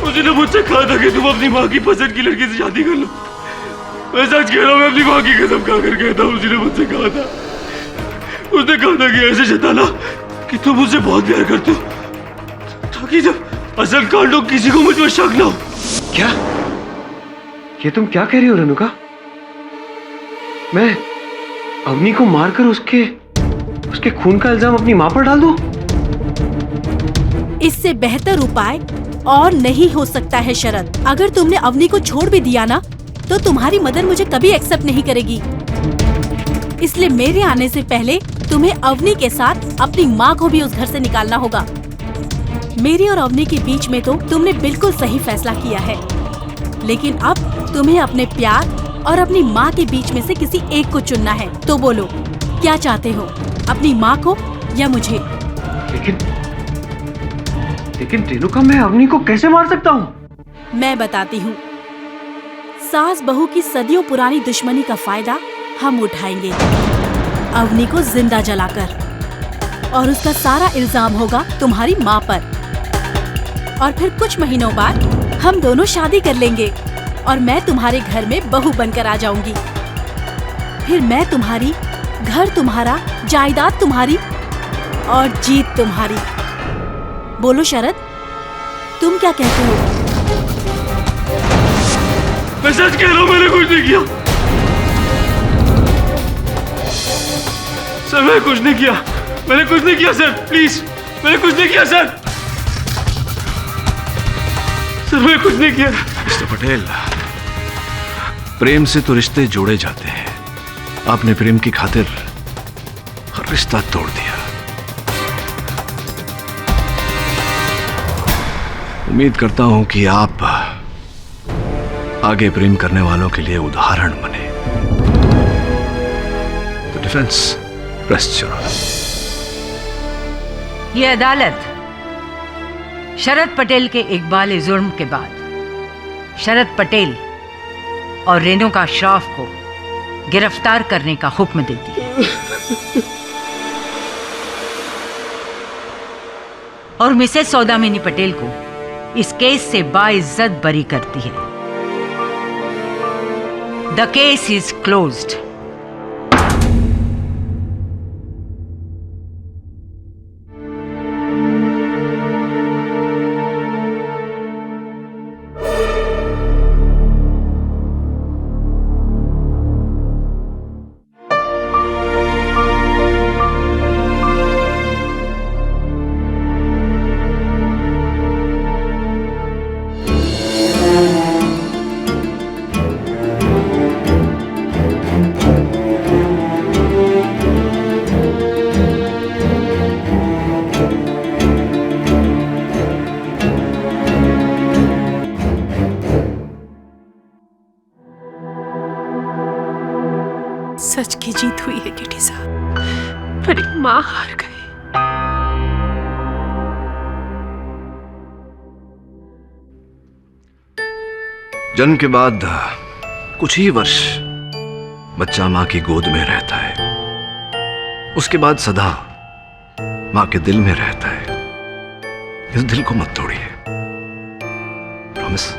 उसी ने मुझसे कहा था कि तुम अपनी माँ की पसंद की लड़की से शादी कर लो। मैं सच कह रहा हूँ, मैं अपनी माँ की कसम खाकर कहता हूँ, उसी ने मुझसे कहा था। उसने कहा था कि ऐसे जताना कि तुम मुझसे बहुत प्यार करते हो, ताकि जब असल कांड हो किसी को मुझ पर शक ना हो। क्या? ये तुम क्या कह रही हो रेणुका? मैं अवनी को मारकर उसके खून का इल्जाम अपनी माँ पर डाल दूं? इससे बेहतर उपाय और नहीं हो सकता है शरद। अगर तुमने अवनी को छोड़ भी दिया ना, तो तुम्हारी मदर मुझे कभी एक्सेप्ट नहीं करेगी। इसलिए मेरे आने से पहले तुम्हें अवनी के साथ अपनी माँ को भी उस घर से निकालना होगा। मेरी और अवनी के बीच में तो तुमने बिल्कुल सही फैसला किया है, लेकिन अब तुम्हें अपने प्यार और अपनी माँ के बीच में से किसी एक को चुनना है। तो बोलो, क्या चाहते हो, अपनी माँ को या मुझे? लेकिन रेणुका, मैं अवनी को कैसे मार सकता हूँ? मैं बताती हूँ। सास बहू की सदियों पुरानी दुश्मनी का फायदा हम उठाएंगे, अवनी को जिंदा जलाकर, और उसका सारा इल्जाम होगा तुम्हारी माँ पर। और फिर कुछ महीनों बाद हम दोनों शादी कर लेंगे और मैं तुम्हारे घर में बहू बनकर आ जाऊंगी। फिर मैं तुम्हारी, घर तुम्हारा, जायदाद तुम्हारी और जीत तुम्हारी। बोलो शरद, तुम क्या कहते हो? मैं सच कह रहा हूँ, मैंने कुछ नहीं किया सर, मैंने कुछ नहीं किया, मैंने कुछ नहीं किया सर, प्लीज, मैंने कुछ नहीं किया सर, मैंने कुछ नहीं किया। मिस्टर पटेल, प्रेम से तो रिश्ते जोड़े जाते हैं। आपने प्रेम की खातिर हर रिश्ता तोड़ दिया। उम्मीद करता हूं कि आप आगे प्रेम करने वालों के लिए उदाहरण बने। तो डिफेंस रेस्ट योर ऑनर। ये अदालत शरद पटेल के इकबाल जुर्म के बाद शरद पटेल और रेणुका श्रॉफ को गिरफ्तार करने का हुक्म देती है और मिसेस सौदामिनी पटेल को इस केस से बाइज्जत बरी करती है। The case is closed. सच की जीत हुई है किटी साहब, पर एक माँ हार गई। जन्म के बाद कुछ ही वर्ष बच्चा मां की गोद में रहता है, उसके बाद सदा मां के दिल में रहता है। इस दिल को मत तोड़िए, प्रॉमिस।